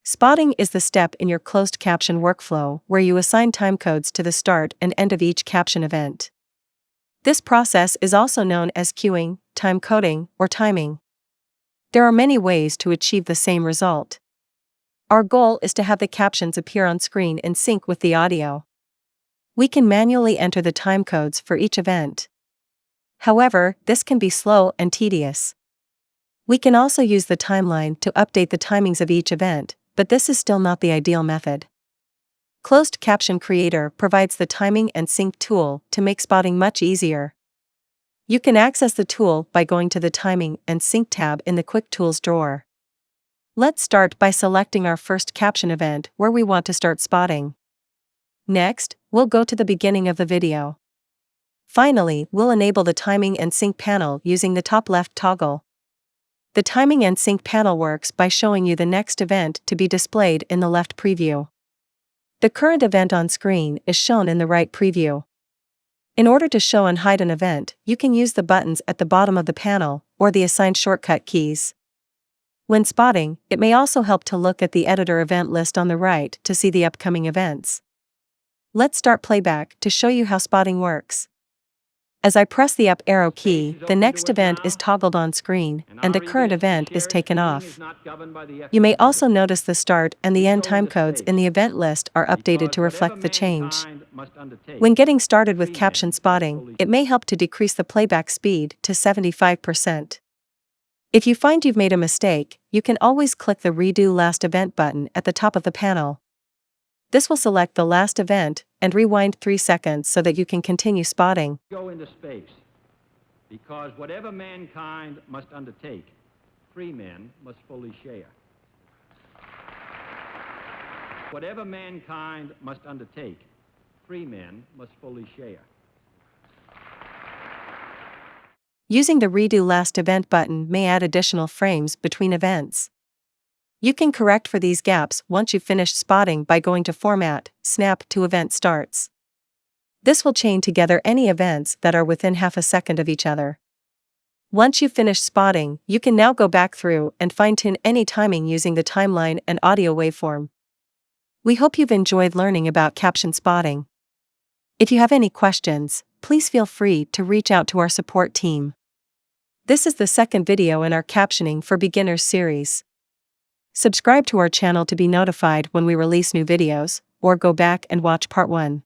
Spotting is the step in your closed caption workflow where you assign timecodes to the start and end of each caption event. This process is also known as queuing, timecoding, or timing. There are many ways to achieve the same result. Our goal is to have the captions appear on screen in sync with the audio. We can manually enter the timecodes for each event. However, this can be slow and tedious. We can also use the timeline to update the timings of each event, but this is still not the ideal method. Closed Caption Creator provides the timing and sync tool to make spotting much easier. You can access the tool by going to the Timing and Sync tab in the Quick Tools drawer. Let's start by selecting our first caption event where we want to start spotting. Next, we'll go to the beginning of the video. Finally, we'll enable the Timing and Sync panel using the top left toggle. The Timing and Sync panel works by showing you the next event to be displayed in the left preview. The current event on screen is shown in the right preview. In order to show and hide an event, you can use the buttons at the bottom of the panel, or the assigned shortcut keys. When spotting, it may also help to look at the editor event list on the right to see the upcoming events. Let's start playback to show you how spotting works. As I press the up arrow key, the next event is toggled on screen, and the current event is taken off. You may also notice the start and the end timecodes in the event list are updated to reflect the change. When getting started with caption spotting, it may help to decrease the playback speed to 75%. If you find you've made a mistake, you can always click the Redo Last Event button at the top of the panel. This will select the last event and rewind 3 seconds so that you can continue spotting. Go into space, because whatever mankind must undertake, free men must fully share. Whatever mankind must undertake, free men must fully share. Using the Redo Last Event button may add additional frames between events. You can correct for these gaps once you've finished spotting by going to Format, Snap to Event Starts. This will chain together any events that are within half a second of each other. Once you've finished spotting, you can now go back through and fine-tune any timing using the timeline and audio waveform. We hope you've enjoyed learning about caption spotting. If you have any questions, please feel free to reach out to our support team. This is the second video in our Captioning for Beginners series. Subscribe to our channel to be notified when we release new videos, or go back and watch part 1.